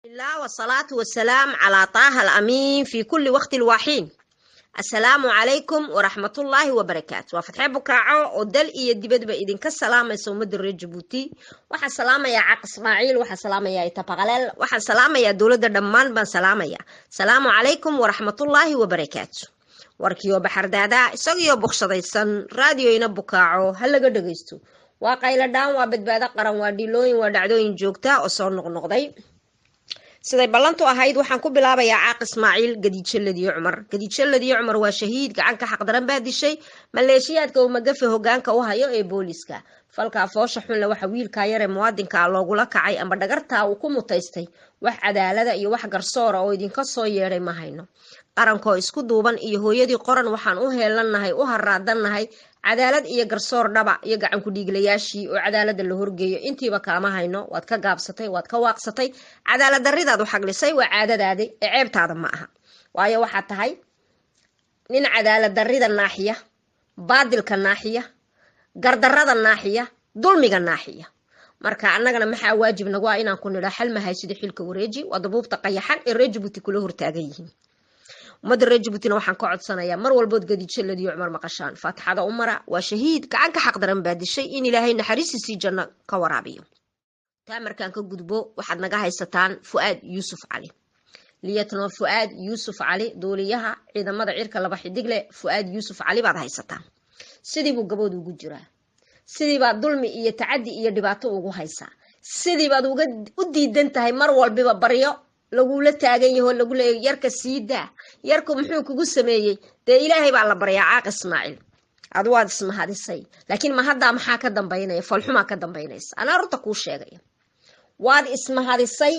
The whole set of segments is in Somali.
الله والصلاة والسلام على طه الأمين في كل وقت الواحين. السلام عليكم ورحمة الله وبركاته. وفتح بكاعو ودل إيه دبد بإذن كالسلام يسومد الرجبوتي وحا سلام يا عاق إسماعيل وحا سلام يا إتبغلال وحا سلام يا دولة دمان بان سلام يا سلام عليكم ورحمة الله وبركاته. warkiyo baxardaada isagiyo boqshadaysan raadiyoyna bukaaco halaga dhageysto waa qayla dhaan waa badbaado qaran waa dhilooyin waa dhacdooyin joogta oo soo noqnoqday siday ballantu ahayd waxaan ku bilaabayaa caaq Ismaaciil gadiidshalladiyo cumar waa shahiid gacan ka xaq daran baa dishay maleeshiyaadka uu magafe hogaanka u hayo ee booliska falka foosha xun la waxa wiilka yar ee muwaadinka loogula kacay amba dhagarta uu ku mutaystay wax cadaalada iyo wax garsoor oo idinka soo yeeray ma hayno qaranko isku duuban iyo hooyadii qoran waxaan u heelanahay u haraadanahay cadaalad iyo garsoor dhaba iyo gacan ku dhiiglayaashii oo cadaalada la horgeeyo intiiba kaama hayno waad ka gaabsatay waad ka waaqsatay cadaalad daridaad u xaglisay waa caadadaadi ee ceebtaada ma aha waayo waxa tahay nin cadaalad darida naaxiya baadilka naaxiya gardarada naaxiya dulmiga naaxiya marka annagana maxaa waajib nagu ah inaan ku nidhaa xal ma haysid xilka wareeji wadabuubta qayaxan ee Rejibuuti kula hortaagan yihiin umada Rejibuutina waxaan ka codsanayaa mar walbood gadiidshalladiyo cumar maqashaan faatixada umara waa shahiid gacan ka xaq daran baa dishay in ilaahay naxariistiisa janno ka waraabiyo taamarkan ka gudbo waxaad naga haysataan Fuaad Yuusuf Cali liyatno Fuaad Yuusuf Cali dooliyaha ciidamada cirka laba xidigle Fuaad Yuusuf Cali baad haysataan sidii buu gabood ugu jiraa sidii baad dulmi iyo tacaddi iyo dhibaato ugu haysaa sidii baad u diidan tahay mar walba baryo lagula taagan yahay lagu leeyahay yarka siida yarku muxuu kugu sameeyay de ilaahay baa la baryaa caaq Ismaaciil aad waad ismahadisay laakiin ma hadda maxaa ka dambeynaya falxuma ka dambeynaysa ana runta ku sheegaya waad ismahadisay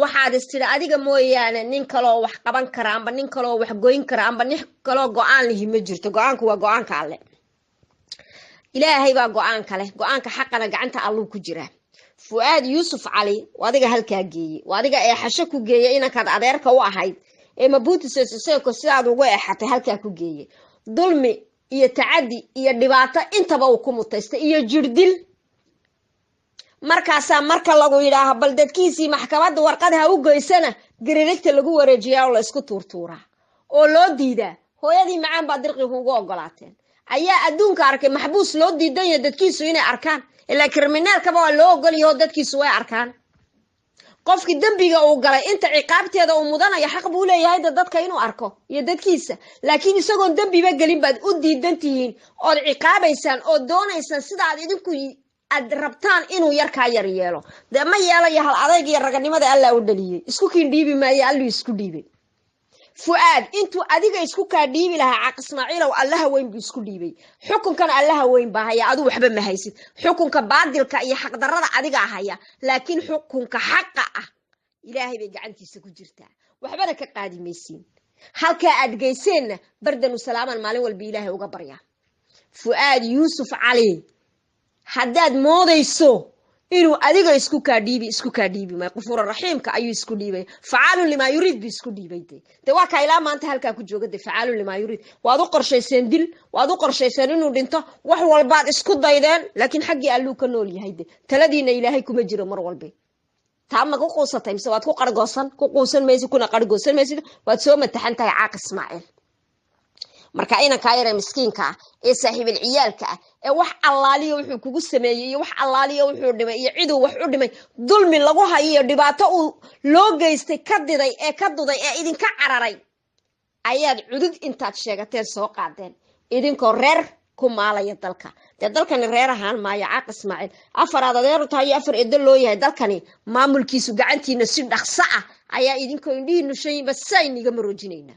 waxaad istiri adiga mooyaane nin kale oo wax qaban kara amba nin kale oo wax goyn kara amba nin kale oo go'aan leh ma jirto go'aanku waa go'aanka alle ilaahay baa go'aan kale go'aanka xaqana gacanta Allahu ku jira Fuaad Yuusuf Cali wadiga halka geeyay wadiga ee xasho ku geeyay inankaad adeerka u ahayd ee mabuuti seesoo sidaad ugu eexatay halka ku geeyay dulmi iyo tacaddi iyo dhibaato intaba uu ku mutaystay iyo jirdil markaas marka lagu yiraahdo bal dadkiisii maxkamadda warqadaha u goysana gariirta lagu wareejiyaa oo la isku tuurtuuraa oo loo diidaa hooyadii macaan baa dirqi ugu ogolaateen ayaa adduunka arkay maxbuus loo diidan yahay dadkiisu inay arkaan ilaa kriminaalkaba waa loo ogol yahay dadkiisu way arkaan qofkii dambiga uu galay inta ciqaabteeda uu mudanayo xaq buu leeyahay dadka inuu arko iyo dadkiisa laakiin isagoo dambiba galin baad u diidan tihiin oo ciqaabaysaan oo doonaysaan sida aad idinku aad rabtaan inuu yarka yar yeelo de ma yeelayo hal adayg iyo raganimada Allah u dhaliyay isku kiin dhiibi maayo Allu isku dhiibay Fuaad intuu adiga isku ka dhiibi lahaa caaq Ismaaciil oo Allah weyn buu isku dhiibay xukunkan Allah weyn baa haya adu waxba ma haysid xukunka baadilka iyo xaq darrada adiga haya laakiin xukunka xaqa ah Ilaahay bay gacantiisa ku jirtaa waxbana ka qaadimaysiin halka aad geyseen bardan u salaaman maalin walba Ilaahay uga barya Fuaad Yuusuf Cali haddaad moodayso inuu adiga isku ka dhiibi ma qofur raxiimka ayuu isku dhiibay facaalu lima yurid bi isku dhiibay de waa ka ilaa maanta halka ku jooga de facaalu lima yurid waad u qorsheyseen dil waad u qorsheyseen inuu dhinto wax walba isku daydeen laakiin xaqii Allu ka nool yahay de taladiina Ilaahay kuma jiro mar walba taama ku qoosatay mise waad ku qargoosan ku qoosan maysid kuna qargoosan maysid waad soo mataxan tahay caaq Ismaaciil marka ina ka yare miskiinka ee saaxiib ciyaalka ee wax allaaliyo wuxuu kugu sameeyay iyo wax allaaliyo wuxuu dhimay iyo ciduu wax u dhimay dulmi lagu hayo dhibaato uu loo geystay ka diday ka duday ee idinka cararay ayaad cudud intaad sheegateen soo qaadeen idinkoo reer ku maalaya dalka dalkani reer ahaan maayo caaq Ismaaciil afaraad adeer tahay afar eedo loo yahay dalkani maamulkiisu gacantiina si dhaqso ah ayaa idinkoo indhihiinu sheeyba sayniga maroojinayna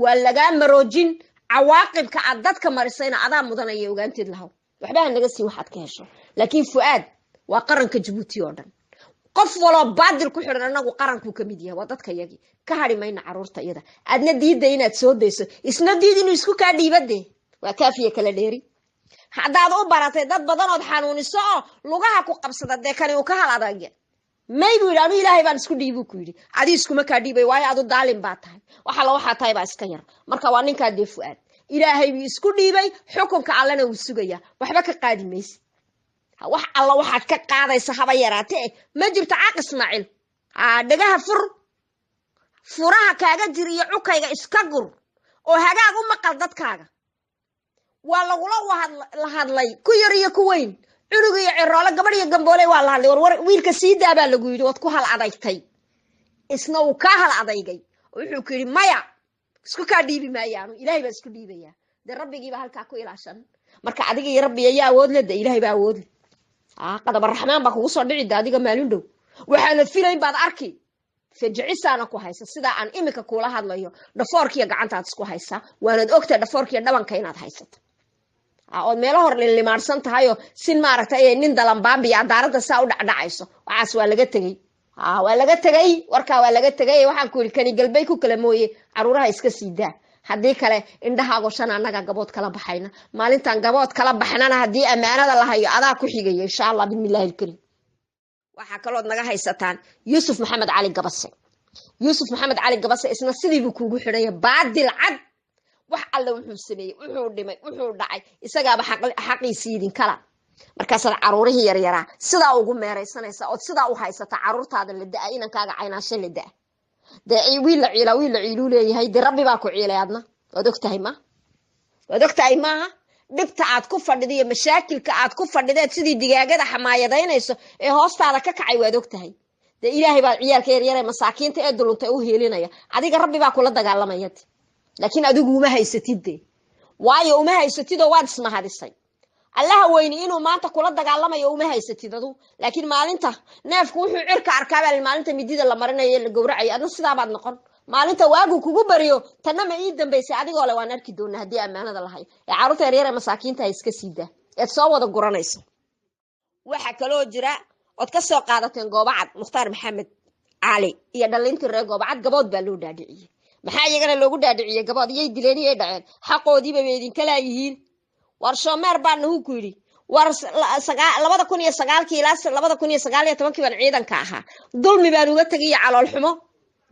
waa laga maroojin cawaaqibka aad dadka marisayna adaa mudanaya ogaanteed lahaw waxba naga sii waxaad ka hesho laakiin Fuaad waa qaranka Djibouti oo dhan qof walo baadil ku xiran anagu qaranku ka mid yahay waa dadka yagi ka harimayna caruurta iyada aadna diiday inaad soo deyso isna diid inuu isku ka dhiibade waa kaafiye kala dheeri hadaad u baratay dad badan oo xanuuniso lugaha ku qabsada deekani uu ka hal adag maybe ilaanu Ilaahay baan isku dhiibu ku yiri adi iskuma ka dhiibay waayo adu daalin baa tahay waxa tahay baa iska yar marka waa ninka de Fuaad Ilaahay bi isku dhiibay xukunka Allana uu sugaya waxba ka qaadimaysid wax alla waxaad ka qaadaysa haba yaraatee ma jirto caaq Ismaaciil dhagaha furaha kaaga jiriyo cukayga iska gur oo hagaag u maqal dadkaaga waa lagula la hadlay ku yar iyo ku weyn cunuga iyo ciroolo gabadh iyo gambooley waa la hadlay war wiilka sii daabaa lagu yidhi wad ku hal adagtay isna uu ka hal adaygay wuxuu ku yidhi maya isku kaa dhiibi maayaanu ilaahay baa isku dhiibaya dee rabbigiiba halkaa ku ilaashan marka adiga iyo rabbi ayaa awood leh dee ilaahay baa awood leh qadaba raxmaan baa kugu soo dhici da adiga maalin dhow waxaanad filayn baad arki fajicisaana ku haysa sidaa aan imika kula hadlayo dhafoorkiiyo gacantaad isku haysaa waanad ogtahay dhafoorkiiyo dhabanka inaad haysato ood meelo hor limaarsan tahayoo sin maaragtay nin dalanbaambiya daaradda saa u dhacdhacayso waxaas waa laga tegey waa laga tegey warkaa waa laga tegay waxaan ku yidhi kani galbay ku kala mooye caruuraha iska sii daa haddii kale indhahaago shan annaga gabood kala baxayna maalintan gabood kala baxnana haddii ammaanada la hayo adaa ku xigaya insha allah bismillahi alkarim waxaa kalood naga haysataan yuusuf maxamed cali gabase yuusuf maxamed cali gabase isna sidiibuu kuugu xidhanya baadil cad wax alle wuxuu sameeyey wuxuu dhimay wuxuu dhacay isagaaba xaqiisii idin kala markaasaad caruurihii yaryaraa sidaa ugu meeraysanaysa ood sidaa u haysata caruurtaada la da-a inankaaga caynaasho la da-a dee wiil la ciiluu leeyahay dee rabbi baa ku ciilay adna waad ogtahay maaha dhibta aad ku fadhida iyo mashaakilka aad ku fadhideed sidii digaagada xamaayadaynayso ee hoostaada ka kacay waad ogtahay dee ilaahay baa ciyaalka yaryare masaakiinta ee duluntay u heelinaya adiga rabbi baa kula dagaalamaya laakiin adigu uma haysatid dee waayo uma haysatidoo waad ismahadisay allaha weyni inuu maanta kula dagaalamayo uma haysatid adu laakiin maalinta neefku wuxuu cirka arkaabaa maalinta midida la marinayo la gowracayo adna sidaabaad noqon maalinta waagu kugu bariyo tanna ma ii dambaysay adigoo le waan arki doonaa haddii ammaanada lahay ee carruurta yaryar ee masaakiinta ha iska siidaa eed soo wada guranayso waxaa kaloo jira ood ka soo qaadateen goobacad mukhtaar maxamed cali iyo dhalintii reer goobacad gabood baa loo dhaadhiciyey maxaa iyagana loogu dhaadhiciyey gabood iyay dileen iyay dhaceen xaqoodiiba bay idinka laayihiin war shoomeer baa nahu ku yidhi war 2009 ilaa 2019 baan ciidanka ahaa dulmi baan uga tegiyo calool xumo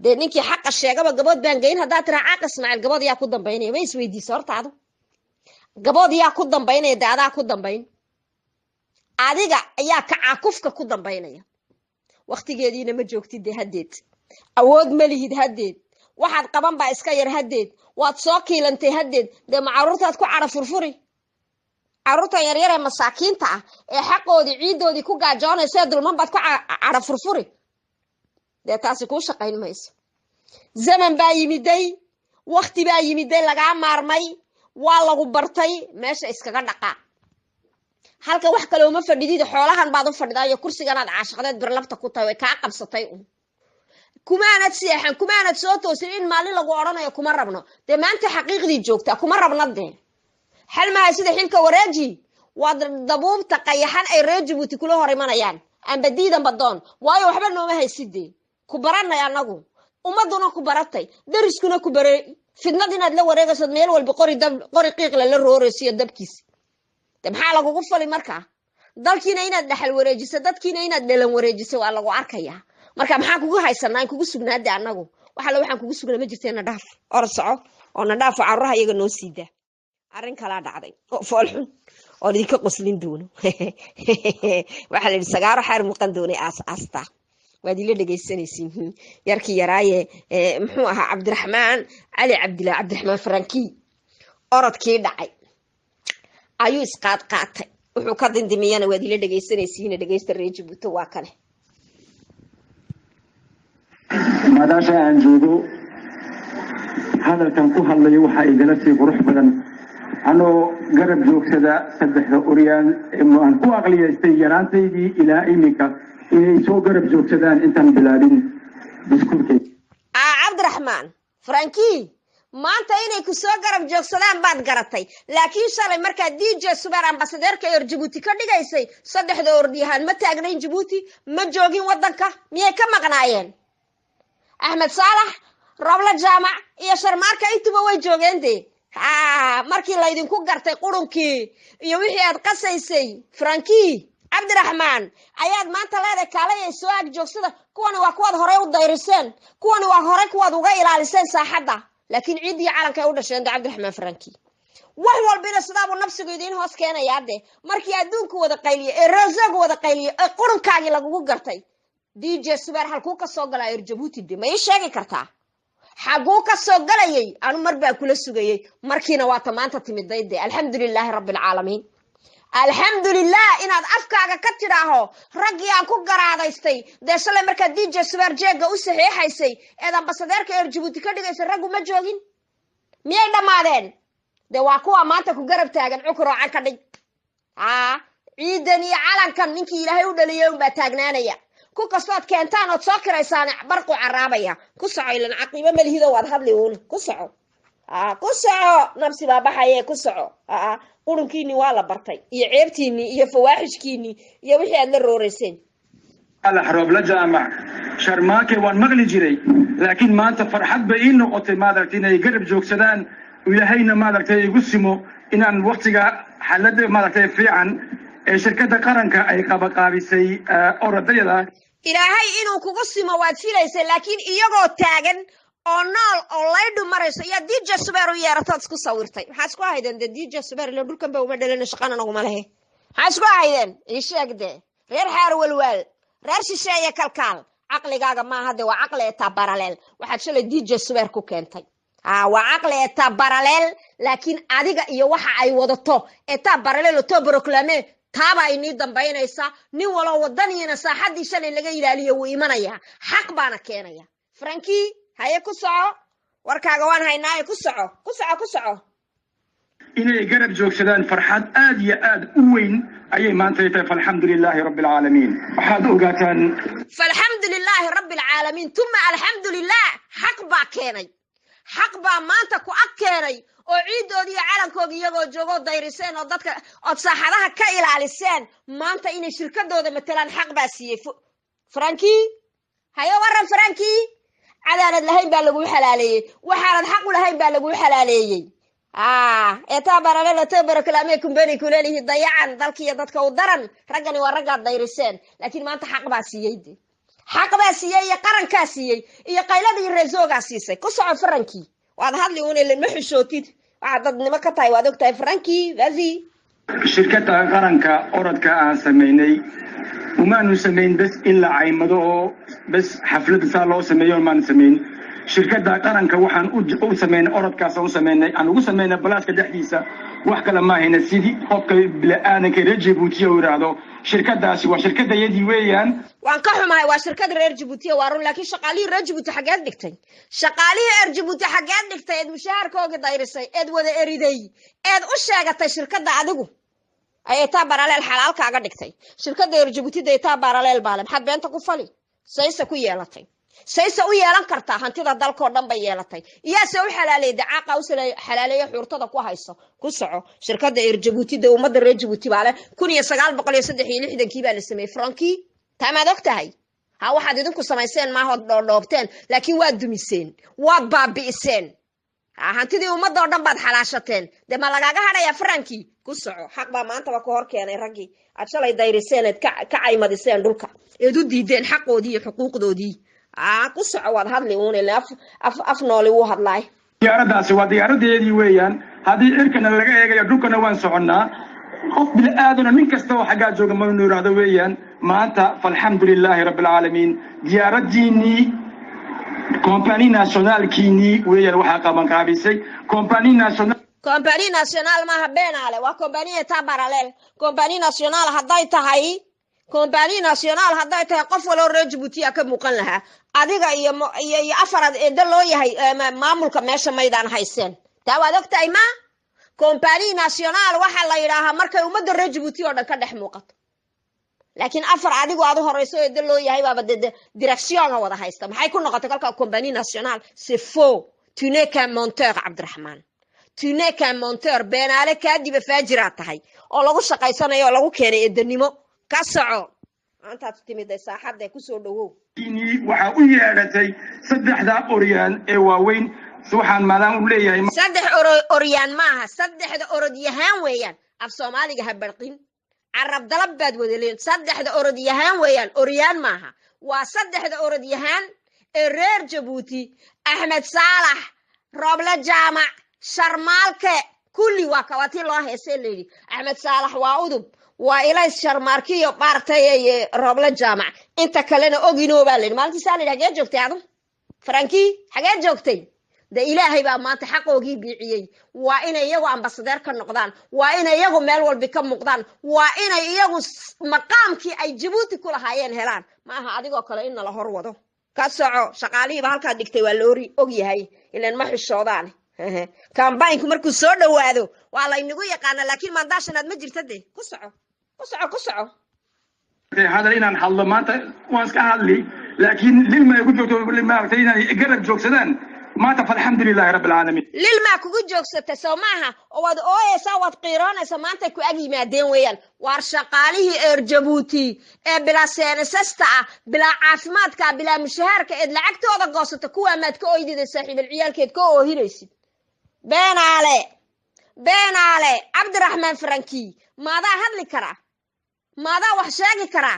dee ninkii xaqa sheegaba gabood baan geyn haddaad tiraa caaq ismaaciil gabood yaa ku dambaynaya ma isweydiisa hortaadu gabood yaa ku dambaynaya dee adaa ku dambayn adiga ayaa kacaakufka ku dambaynaya waqtigeediina ma joogtid dee haddeed awood ma lihid haddeed waxaad qaban baa iska yar haddeed waad soo kiilantay haddeed dee ma caruurtaad ku cadha furfuri caruurtan yaryar ee masaakiinta ah ee xaqoodii ciiddoodii ku gaajoonaysa ee dulman baad ku cadha furfuri dee taasi kuu shaqayn mayso zaman baa yimiday waqti baa yimiday lagaa maarmay waa lagu bartay meesha iskaga dhaqaa halka wax kale uma fadhidid xoolahan baad u fadhidaa iyo kursiganaad caashaqdeed birlabta ku tahay way kaa qabsatay kumaanad seexan kumaanad soo toosin in maalin lagu odhanayo kuma rabno dee maanta xaqiiqdii joogtaa kuma rabna dee xal mahay sida xilka wareeji waa dabuubta qayaxan ay reer Jabuuti kula hor imanayaan amba diidan badoon waayo waxba nooma haysidee ku baranay anagu ummaduna ku baratay dariskuna ku baray fidnad inaad la wareegayso meel walba qori qiiq la rooraysiyo dabkiis maxaa lagugu fali markaa dalkiina inaad dhaxal wareejiso dadkiina inaad dhalan wareejiso waa lagu arkayaa marka maxaa kugu haysanaa in kugu sugnaade anagu waxaan kugu sugnaa ma jirteena dhaaf or soco oo na dhaafo caruuraha iyaga noo siidaa arrin kala dhacday oo foolxun oo idinka qoslin doono waxa la yidhi sagaaro xaar muuqan doonay aasta waad ila dhegaysanaysiin yarkii yaraaye muxuu ahaa cabdiraxmaan cali cabdillah cabdiraxmaan faranki orodkii dhacay ayuu isqaad qaatay wuxuu ka dindimiyana waad ila dhegaysanaysiin dhegaysta reer Jabuuti waa kale maadaasha aan joogo hadalkan ku hadlayo waxa idila sii qurux badan anoo garab joogsada saddexda uriyaan aan ku aqliyaystay yaraantaydii ilaa imika inay soo garab joogsadaan intaan bilaabin diskuurkay cabdiraxmaan faranki maanta inay ku soo garab joogsadaan baad garatay laakiin shalay markaa DJ Super ambassadorka ee Jabuuti ka dhigaysay saddexda ordiyahan ma taagnayn Jabuuti ma joogin wadanka miyay ka maqnaayeen Ahmed Salah Rabla Jaamac iyo Sharmaarka intuba way joogeen dee markii la idinku gartay qurunkii iyo wixii aad qasaysay Franki Cabdiraxmaan ayaad maanta leedahay kaalay ay soo ag joogsada kuwani waa kuwaad hore u dayriseen kuwani waa hore kuwaad uga ilaaliseen saaxadda laakiin ciidii calanka ay u dhasheen Cabdiraxmaan Franki wax walbina sidaaba nafsigu idin hoos keenaya markii adduunku wada qayliye ee roosagu wada qayliye ee qurunkaagi lagugu gartay DJ Subeer halkuu ka soo galay Jabuuti de ma ii sheegi kartaa xaguu ka soo galayay anu marba kula sugayay markiina waa tamaanta timidayde alxamdulilaahi rabbil caalamiin alxamdulillah inaad afkaaga ka tiraaho raggii aan ku garaadaystay de shalay marka DJ Subeer jeega u saxiixaysay eed ambasadeerka Jabuuti ka dhigaysay raggu ma joogin miyay dhamaadeen de waa kuwa maanta ku garab taagan cukro aan ka dhig ciidan iyo calankan ninkii Ilaahay u dhaliyay baa taagnaanaya ku kastood keentaan oo soo kiraysaan barqu caraabaya ku soco ilan caqiiba malhido waad hadli uun ku soco nafsi baa baxaya ku soco qurunkiini waa la bartay iyo ceebtiini iyo fawaaxishkiini iyo wixii aad la rooreyseen ala xaroob la jaamac sharmaake waan maqli jiray laakiin maanta farxad bay ii noqotay maaragtay inay garab joogsadaan ilaahayna maaragtay igu simo inaan waqtiga xaaladda maaragtay fiican ee shirkadda qaranka ay qaabisay orodayada ilaahay inuu kugu simo waad filaysay laakiin iyagoo taagan oo nool oo laydhu marayso iyo DJ Subeer u yeeratood isku sawirtay maxaa isku ahaydeen DJ Subeer la dhulkan ba uma dhalin shaqana naguma lehe maxaa isku ahaydeen ii sheegde reer xaar walwal reer shisheeye kalkaal caqligaaga ma aha de waa caqli eta parallel waxaad shalay DJ Subeer ku keentay waa caqli eta parallel laakiin adiga iyo waxa ay wadato eta parallel to proclamer taaba ay nii dambaynaysa nin walo wadaniina saaxadii shalay laga ilaaliyo wuu imanaya xaq baana keenaya Frankie haye ku soco warkaaga waan haynaa ku soco inay garab joogsadaan farxad aad iyo aad u weyn ayay maanta tahay alxamdulilaahi rabbil caalamiin waxaad ogaataan falxamdulilaahi rabbil caalamiin tuma alxamdulillah xaq baa keenay xaq baa maanta ku ag keenay oo ciidoodii calankoodii iyagoo joogo dayriseen oo dadka oo saaxadaha ka ilaaliseen maanta inay shirkadooda matalaan xaq baa siiyay Frankie hayo waran Frankie cadaalad lahayn baa lagu xalaaleeyay waxaanad xaq u lahayn baa lagu xalaaleeyay eta baralada tabara kalaamay kumbani kuleelihi dayacan dalkiya dadka u daran ragani waa ragga dayriseen laakiin maanta xaq baa siiyay iyo qaranka siiyay iyo qayladii reesooga siisay ku soco Frankie waad hadli uun ilaa ma xishootid waxa dadnimo ka tahay waad ogtahay Frankie vazi shirkadda qaranka orodka aan sameynay وما نسمين بس إلا عيمدو بس حفلة سالو سميون ما نسمين شركة قرن كوحن أو سمين أورد كاس أو سمين أنا أو سمين بلاش كدحديسة وحكى لما هنا سيدي قبك بلا أنا كرجبوتيا ورادو شركة داسي وشركة يدي ويان وانكحوا معي وشركة رجبوتيا وارون لكن شقالي رجبوتي حاجات دكتين شقالي رجبوتي حاجات دكتين مشاهر كوكي دايرسي إد وذا إريدي إد أشياء شركة دا عدقو ay taa parallel xalaalka aga dhigtay shirkadda Jabuuti ay taa parallel baalam xad beenta ku fali saysa ku yeelatay saysa u yeelan kartaa hantida dalka oo dhan bay yeelatay iyaase u xalaaleeyay dacaaqa u xalaaleeyay xurtada ku hayso ku soco shirkadda Jabuuti ummadda reer Jabuuti baale 1963 baa la sameeyay Frankie tamaad ogtahay ha waxaad idinku samayseen ma hod dhoobteen laakiin waad dumiseen waad baabi'iseen hantidii ummadda oo dhan baad xalaashateen de ma lagaaga hadhaya Frankie ku soco xaq baa maanta ba ku hor keenay raggii aad shalay dayriseen ka caymadiseen dhulka eed u diideen xaqoodii iyo xuquuqdoodii ku soco waad hadli uun ilaa af nooli uu hadlay diyaaradaasi waa diyaaradeedii weeyaan haddii cirkana laga eegayo dhulkana waan soconnaa qof bil aadana nin kasta oo xaggaa jooga ma inuu yiraahdo weeyaan maanta falxamdulilaahi rabbil caalamiin diyaaradiinii compagnie nationale kiini weeyaan waxaa qaban qaabisay compagnie nationale maaha beenaale waa compagnie eta parallel compagnie nationale hadday tahay qof waloo reer Jabuuti ka muuqan lahaa adiga iyo afarad ee dal loo yahay maamulka meesha maydaan hayseen taa waad ogtahay ma compagnie nationale waxa la yiraahaa markay ummadda reer Jabuuti oo dhan ka dhex muuqato laakiin afar adigu aad u horeyso ee dal loo yahay baaba direction wada haysta maxay ku noqotay kalka compagnie nationale c'est faux tu n'es qu'un menteur Abdurrahman tu n'es qu'un menteur beenaale kaadiba faajira tahay oo lagu shaqaysanayo lagu keenay eedanimo ka soco antaad timiday saaxadda ku soo dhawow waxa u yeelatay saddexda oryaan ee waaweyn waxaan maalaan u leeyahay saddex oryaan maaha saddexda orodyahan weeyaan af Soomaaliga ha barqin عرب دلب باد ودلين صدح ده أورد يهان ويان أوريان معها وصدح ده أورد يهان الرير جبوتي أحمد صالح ربلا جامع شرمالك كل وكواتي الله يسلي أحمد صالح وأودب waa ilays sharmaarkiyo maaragtay roobla jaamac inta kalena ogino baa layidhi maalintii saa layidhi xagee joogtay adu faranki xagee joogtay de ilaahay baa maanta xaqoogii biiciyey waa inay iyagu ambasadeer ka noqdaan waa inay iyagu meel walbi ka muuqdaan waa inay iyagu maqaamkii ay jabuuti ku lahaayeen helaan ma aha adigoo kale in nala hor wado ka soco shaqaalihiiba halkaa dhigtay waa loori og yahay ilan ma xishoodaan kambaynku markuu soo dhawaado waa laynagu yaqaana laakiin maandaashanaad ma jirta de ku soco هذا إن حل ما واسك هذلي لكن لما يقول دكتور لما قرب جوكسدان ما تفعل الحمد لله رب العالمين للما كوجو جوكسته سوماها واد اويسا واد قيرانيسا maanta ku agi maadeen weeyaan war shaqaalihii Jabuuti ee bila seenasasta bila caafimaadka bila mushaharka ee lacagtooda goosata kuwa maad ka ooydida saaxiib ciyaalkeed ka oohinaysid beenaale Cabdiraxmaan Franki maada hadli kara maada wax sheegi kara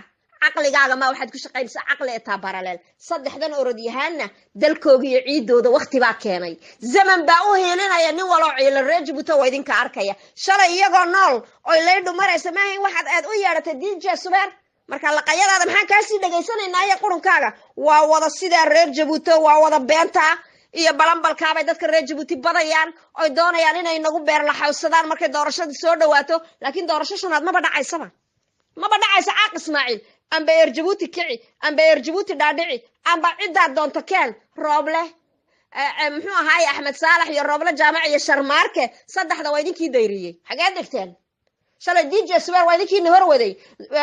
aqligaaga ma waxaad ku shaqaynaysaa aqli ee parallel saddexdan orodyahaana dalkooga iyo ciidooda waqti baa keenay zaman baa u heelinaya nin walo ciil Jabuuti waa idinka arkaya shalay iyagoo nool oo leeydhu maraysa ma ahayn waxaad aad u yeeratay DJ Subeer marka laqayadaada maxaan ka sii dhageysanaynaa qurunkaaga waa wada sida reer Jabuuti waa wada beenta iyo balanbalkaabay dadka reer Jabuuti badayaan oo doonayaan inay nagu beer la xawsadaan markay doorashada soo dhawaato laakiin doorashadaad ma badhacaysaba ما بدعيس عاق إسماعيل أم بير جبوتي كعي أم بير جبوتي دادعي أم بعدة دون تكال روبله محو هاي أحمد صالح يا روبله جامعي يا شرماركة صدق هذا ويدين كي دايرية حاجات دكتين شال الديجي سوار ويدين كي نهر ودي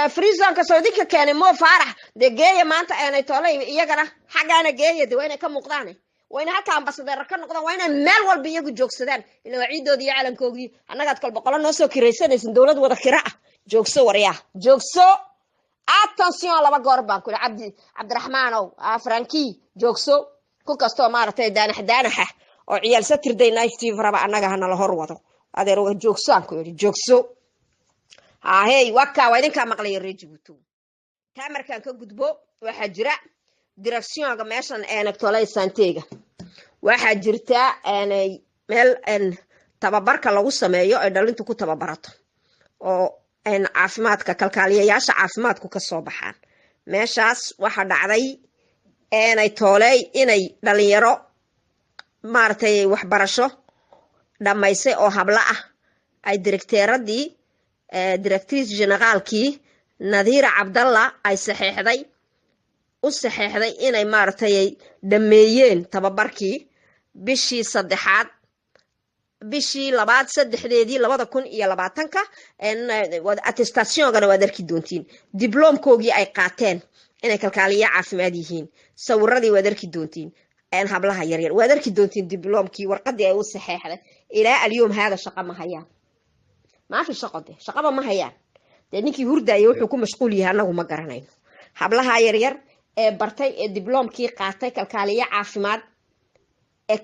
فريزلان كسوديك كان مو فرح ده جاية ما أنت أنا طالع يجرا حاجة أنا جاية دي وين كم مقدانة وين هكا عم بس ده ركن نقطة وين المال والبيجو جوك سدان اللي وعيدو دي على كوجي أنا قد كل بقولنا نسوا كريسان اسم دولة وده قراءة joogso waryaa joogso attention laba goor baan ku Cabdiraxmaan oo Franki joogso ku kasto maartay daanaxa oo ciyaal satirday naiftii faraba anaga hana la hor wado adeer oo joogso aan ku yiri joogso hey waka waa idinka maqlay Jabuuti taamarkan ka gudbo waxa jira direction-ga meeshan tolay santeega waxa jirta meel tababarka lagu sameeyo ay dhalintu ku tababarato oo in caafimaadka kalkaaliyayaasha caafimaadku ka soo baxaan meeshaas waxa dhacday ay toolay inay dhalinyaro maartay waxbarasho dhamaysay oo habla ah ay directrice generaalkii Nadiira Cabdalla ay saxeexday inay maartay dhameeyeen tababarkii bishii saddexaad bishii labaad saddexdeedii 2020ka attestationka waad arki doontiin diplomkoogii ay qaateen inay kalkaaliye caafimaad yihiin sawiradii waad arki doontiin hablaha yaryar waad arki doontiin diplomkii warqadii ay u saxeexday ilaa اليوم hada shaqo ma hayaan ma fi shaqo ma hayaan ninkii hurdaayo wuxuu ku mashquul yahay anagu ma garanayno hablaha yaryar ee bartay ee diplomkii qaatay kalkaaliye caafimaad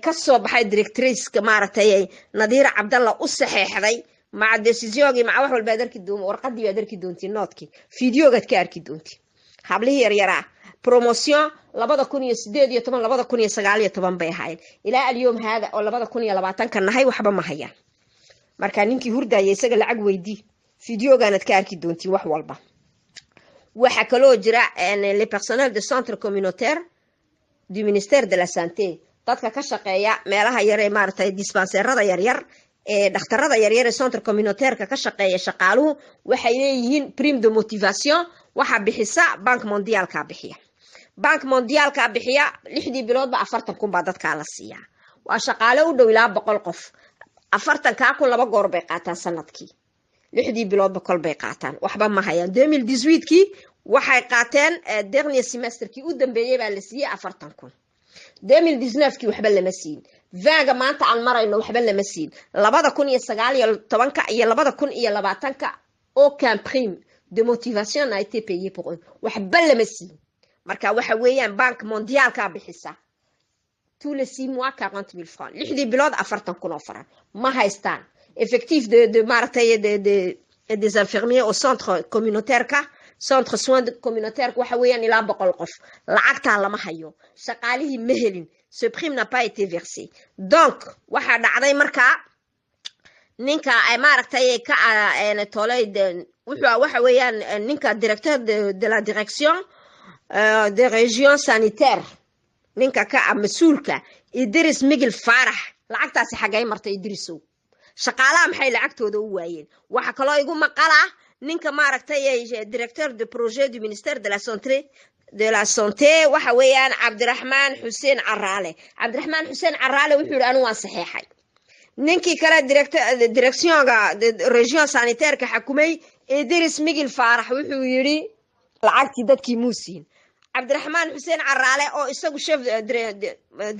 kasoo baxay directrice maartay Nadiira Cabdalla u saxeexday ma decision-gi ma wax walba darki doon warqadii baad arki doontiin noodkii fiidiyogaad ka arki doontiin hablihii yaryara promotion 2018 2019 bay ahaayeen ilaa اليوم hada oo 2020 nahay waxba ma hayaan marka ninkii hurdayay isaga lacag weydii fiidiyogaanad ka arki doontiin wax walba waxa kaloo jira les personnels de centre communautaire du ministère de la santé dadka ka shaqeeya meelaha yar ee maartay dispensairada yaryar ee dhakhtarada yaryar ee centre communautaire ka shaqeeya shaqaaluhu waxay leeyihiin prime de motivation waxa bixisa bank mondial ka bixiya 6 biloodba 40 kun baa dadka la siiya waa shaqaale u dhow ilaa 100 qof 40 ka kun laba goor bay qaataan sanadkii 6 biloodba kol bay qaataan waxba ma hayaan 2018kii waxay qaateen dernier semesterkii u dambeeyay baa la siiyay 40 kun 2019kii waxba lama siin vaaga maanta aan marayno waxba lama siin 2019 iyo 2020ka aucun prime de motivation n'a été payé pour eux waxba lama siin marka waxa weeyaan bank mondial ka bixisa tous les 6 mois 40,000 francs 6 bilood 40 kun oo francs ma haystaan effectif de maartay des infirmiers au centre communautaire ka centre soins communautaire waxa weeyaan ilaa 100 qof lacagta lama hayo shaqaalihii ma helin ce prime n'a pas été versé donc waxa dhacday marka ninka ay maaragtay ka tolay waxa weeyaan ninka directeur de la direction des régions sanitaires ninka ka mas-uulka Idris Migil Faarax lacagtaasi xagay martay Idrisow shaqaalaha maxay lacagtooda u waayeen waxa kaloo igu maqala ninka maaragtay directeur de projet du ministère de la santé waxa weeyaan Cabdiraxmaan Xuseen Caraale wuxuu yiri anu waan saxeexay ninkii kale directionga région sanitaire ka xukumay Idris Migil Faarax wuxuu yiri lacagtii dadkii muusiin Cabdiraxmaan Xuseen Caraale oo isagu chef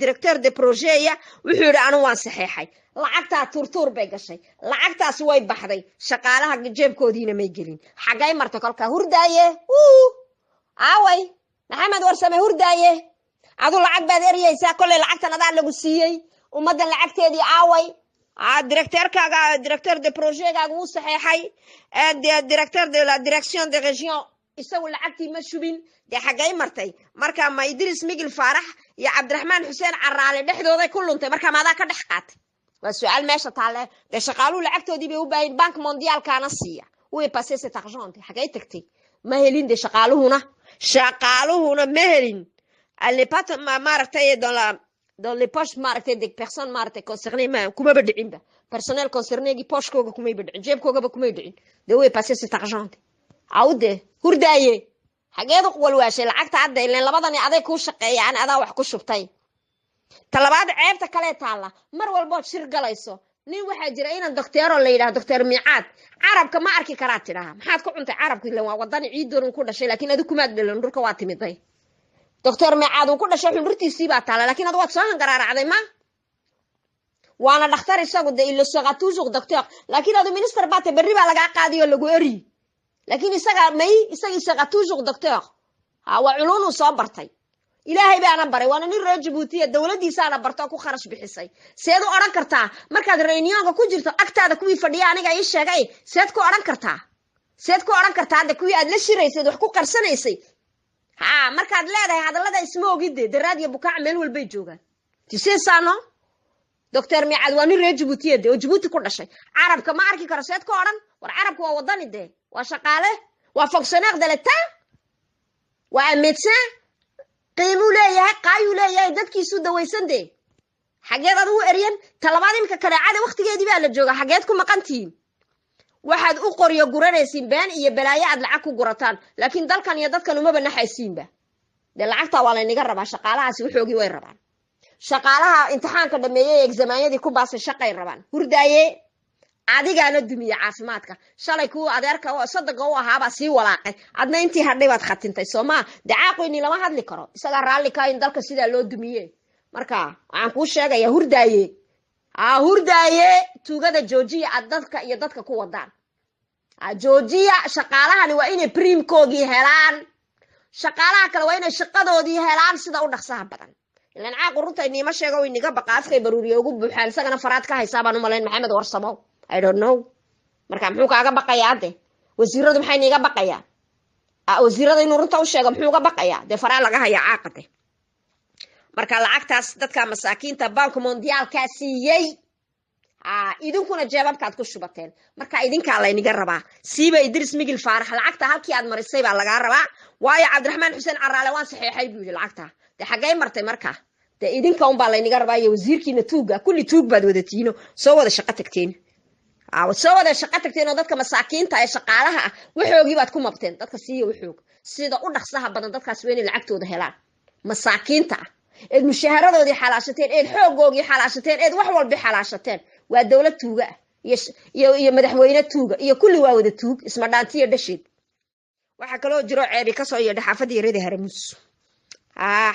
directeur de projet ya wuxuu yiri anu waan saxeexay lacagta turtur bay gashay lacagtaas way baxday shaqaalaha jeebkoodiina may gelin xagay marta kolka hurdaaye aaway maxamed warsame hurdaaye adu lacag baad eriyaysaa kolley lacagtan adaa lagu siiyey ummadan lacagteedii aaway directeur de projet gaagu uu saxeexay directeur de la direction de région isagu lacagtii ma shubin dee xagay martay marka ma Idris Migil Faarax iyo Cabdiraxmaan Xuseen Caraale dhexdooda ku luntay marka maadaa ka dhex qaatay waa su'aal meesha taale dee shaqaaluhu lacagtoodii bay u baahin bank mondial kaana siiya way passé cet argent xagay tagtay ma helin de shaqaaluhuna ma helin elle pas maaragtay dans les poches maaragtay des personnes maaragtay concernées ma kuma badcinba personnel concerné gi poche kooga kuma badcin jeebkooga kuma badcin de way passé cet argent awde hurdaaye xageedu walwaashay lacagta hadda ilaa labadani aday ku shaqeeyaan adaa wax ku shubtay talabaad ceebta kale taala mar walba shir galayso nin waxa jira inaan doctor la yiraahdo doctor Miicaad carabka ma arki karaa tiraha maxaad ku cuntay carabka ilaa waa wadan ciidoon ku dhashay laakiin adu kuma dhalan dhulka waa timiday doctor Miicaad uu ku dhashay xundurtiisii baa taala laakiin adu waad soo hangaraaracday ma waana dhakhtar isagu de il sera toujours docteur laakiin adu minister baate berri baa laga qaadiyo lagu eri laakiin isaga sera toujours docteur waa culunu soo bartay ilaahay baana baray waana nin reer Djibouti dawladiisaana barto ku kharash bixisay seed u oran kartaa markaad reunionka ku jirto agtaada kuwii fadhiya aniga ii sheegay seed ku oran kartaa de kuwii aad la shiraysay wax ku qarsanaysay markaad leedahay hadallada isma ogide daraadiya bukaa meel walbay joogaan tiseesano doctor Miicaad waa nin reer Djibouti oo Djibouti ku dhashay carabka ma arki karo seed ku oran war carabku waa wadani de waa shaqaale waa fonctionnaire de l'état waa médecin qiimo leeyahay qaayu leeyahay dadkiisu dawaysan de xageed aad u eriyeen talabaad imka kaleecada waqtigeedii baa la jooga xageed ku maqantiin waxaad u qoriyo guranaysiin been iyo balaayo aad lacag ku gurataan laakiin dalkan iyo dadkan uma banaxaysiinba de lacagta waa la inaga rabaa shaqaalahaasi waxoogii way rabaan shaqaalaha imtixaanka dhameeyay exaamyadii ku baasay shaqay rabaan hurdaaye adigaana dumiye caafimaadka shalay ku adeerka oo sadaqa u ahaaba sii walaaqay adna intii hadhay baad khatintay Soomaa dacaaqoyni lama hadli karo isaga raalli ka in dalka sida loo dumiye marka aan ku sheegaya hurdaaye tuugada joojiya dadka iyo dadka ku wadaan joojiya shaqaalahani waa inay primkoogii helaan shaqaalaha kale waa inay shaqadoodii helaan sida u dhaqsaha badan ilaan caaqo runta inima sheego iniga baqaafkay baruuriyo ugu buuxaan isagana faraad ka haysabaan u malayn Maxamed Warsamo I don't know marka muxuu kaaga baqayaa de wasiiradu maxay niga baqayaa wasiirada inuu runta u sheego muxuu ga baqayaa de faraa laga haya caaqade marka lacagtaas dadka masaakiinta bank mondial ka siiyay idinkuna jeebabkaad ku shubateen marka idinka la iniga rabaa siiba Idris Migil Faarax lacagta halkii aad marisay baa laga rabaa waayo Cabdiraxmaan Xuseen Caraale waan saxeexay buu lacagta de xagay martay marka de idinka un baa la iniga rabaa iyo wasiirkiina tuuga kulli tuug baad wadatiino soo wada shaqo tagteen soo wada shaqo tagteen oo dadka masaakiinta ee shaqaalaha waxoogii baad ku mabteen dadka siiyo waxoog sida u dhaqsaha badan dadkaas weyn lacagtooda helaan masaakiinta eed mushaharadoodii xalaashateen eed xoogoogii xalaashateen eed wax walba xalaashateen waa dawlad tuuga iyo madaxweyne tuuga iyo kulli waa wada tuug isma dhaantiyo dhasheed waxa kale jiro ceebi ka soo yeedhay xaafadii yareeda Haramuus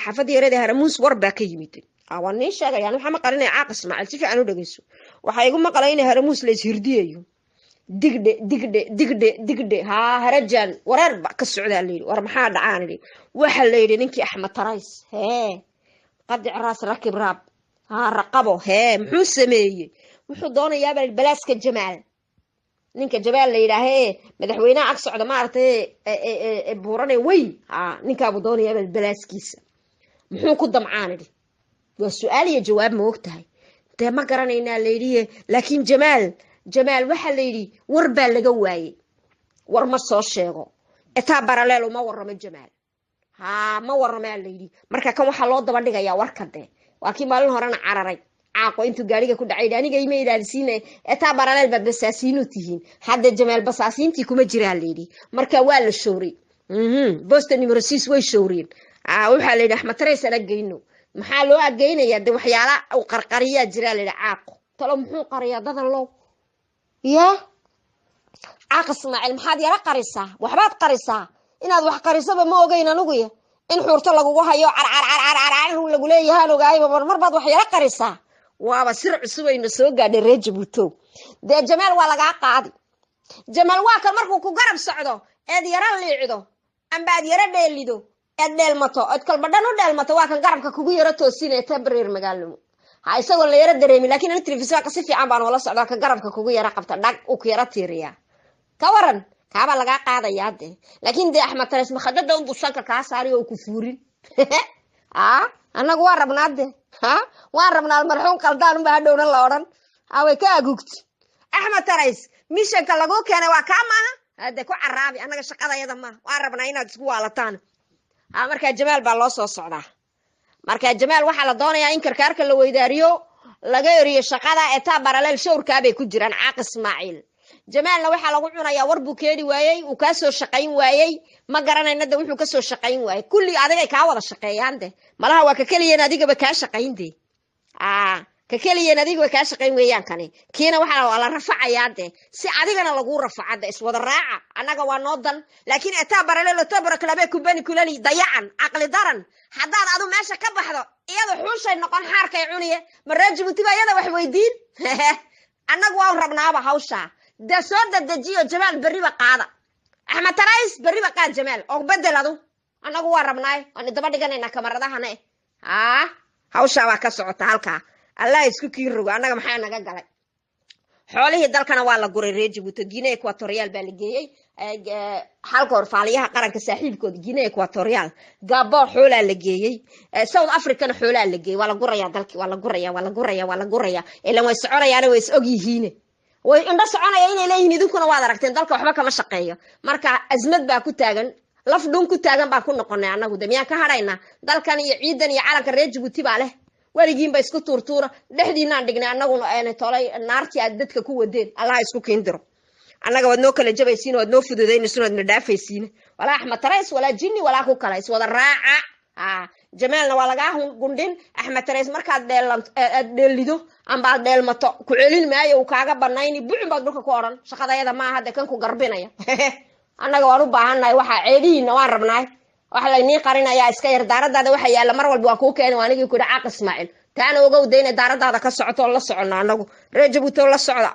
xaafadii yareeda Haramuus warba ka yimid waan nin sheegayaan waxa ma qarinay caaq Ismaaciil si fiican u dhageyso waxa igu maqalay in Haramuus la isirdiyayo digde harajan wareer ba ka socdaa leeyahay war maxaa dhacaan waxa la yiri ninkii Axmed Tarays qad raas rakib raab raqabo muxuu sameeyay wuxuu doonayaa balaaska Jamaal ninka Jamaal la yiraahay madaxweynaha ag socda maartay buuranay way ninka uu doonayaa balaaskiisa muxuu ku damcaanay waa su'aal iyo jawaab ma ogtahay de ma garanayna leeyahay laakiin Jamaal jamaal waxa la yidhi war baa laga waayey war ma soo sheego etaa baraleel uma warramo jamaal haa ma warramaa la yidhi marka kan waxaa loo daba dhigayaa warka dee waa kii maalin horena cararay caaqo intuu gaariga ku dhacay aniga ima ilaalisiina etaa baraleel baad basaasiinu tihiin hadda jamaal basaasiintii kuma jiraa la yidhi marka waa la showray boston imrosis way showreen waxaa la yidhi axmed tarays aan ageyno maxaa loo ageynayaa de waxyaala uu qarqariyaa jiraa la yidhi caaqo talo muxuu qariyaa dadalow ya caaq ismaaciil maxaad yara qarisaa waxbaad qarisaa inaad wax qarisaba ma ogeyn anuguya in xuurto lagugu hayo carcarcarcarcar lagu leeyahaan ogaayba mar baad wax yara qarisaa waaba sir cusubayna soo gaadhay reer jabuutow dee jamaal waa lagaa qaadi jamaal waa kan markuu ku garab socdo eed yara liicdo amba aad yara dheelido eed dheelmato ood kalbadhan u dheelmato waa kan garabka kugu yara toosinaya tabareer magaalnimo ha isagoo la yara dareemi laakiin ani telefisyoonka si fiican baan ula socdaa ka garabka kugu yara qabta dhag uu ku yara tiiriyaa ka waran kaabaa lagaa qaadayaa dee laakiin dee axmed tarays makhadada unbuu sanka kaa saari oo ku fuurin annagu waa rabnaa de waan rabnaa marxuum qaldaan unba hadhowna la odhan way ka agugti axmed tarays mishanka laguu keenay waa kaa maaha hade ku caraabi annaga shaqadayada maaha waan rabnaa inaad isku waalataan markaa jamaal baa loo soo socdaa markaa jamaal waxaa la doonayaa in karkaarka la weydaariyo laga eriyo shaqada etaa baraleel showrkaabay ku jiraan caaq ismaaciil jamaalna waxaa lagu cunayaa war buu keeni waayey uu kaa soo shaqayn waayey ma garanayna de wuxuu kasoo shaqayn waayey kulli adigay kaa wada shaqeeyaan de malaha waa ka keliyeen adigaba kaa shaqayn de ka keliyeen adigaba kaa shaqayn weeyaan kani kiina waxaa la rafacayaa de si adigana lagu rafaca de iswada raaca annaga waa noo dan laakiin etaa baraleel otobara kalabe kubani kulali dayacan caqli daran haddaad adu meesha ka baxdo iyada xuushay noqon xaarkay cuniye maree jabuutiba iyada wax weydiin annagu waan rabnaaba hawshaa de soo dadejiyo jamaal berriba qaada axmed tarays berriba qaad jamaal oo bedeladu annagu waa rabnaay waan daba dhiganaynaa kamaradahane hawshaa waa ka socota halkaa allah isku kii rogo annaga maxaa naga galay xoolihii dalkana waa la guray reer jabuuti guinea equatorial baa la geeyey halka horfaaliyaha qaranka saaxiibkooda guinea equatorial gabon xoolaa la geeyey south africana xoolaa la geeyey waa la gurayaa dalkii waa la gurayaa ilan way soconayaana way is og yihiine way indho soconaya inay leeyihiin idinkuna waad aragteen dalka waxba kama shaqeeyo marka azmad baa ku taagan laf dhun ku taagan baan ku noqonay annagu de miyaan ka hadhaynaa dalkan iyo ciidan iyo calanka reer jabuuti baa leh weligiinba isku tuurtuura dhexdiinaan dhignay annaguna aanay tolay naartii aad dadka ku wadeen allaha isku kiindiro annaga waad noo kala jabaysiin waad noo fududaynaysiin waad na dhaafaysiin walaa axmed tarays walaa jinni walaa ku kala is wada raaca jamaalna waa lagaa gundhin axmed tarays markaad dheelido amba aad dheelmato ku celin maayo uu kaaga banayni bucun baad dhulka ku odhan shaqadayada maaha de kan ku garbinaya annaga waan u baahannahay waxaa ceedihiina waan rabnaay waxa laynii qarinayaa iska yar daaradaada waxa yaalla mar walba waa kuu keena anigii ku yidhi caaq ismaaciil taana ogow de inay daaradaada ka socoto oo la socono annagu reer jabuuti oo la socda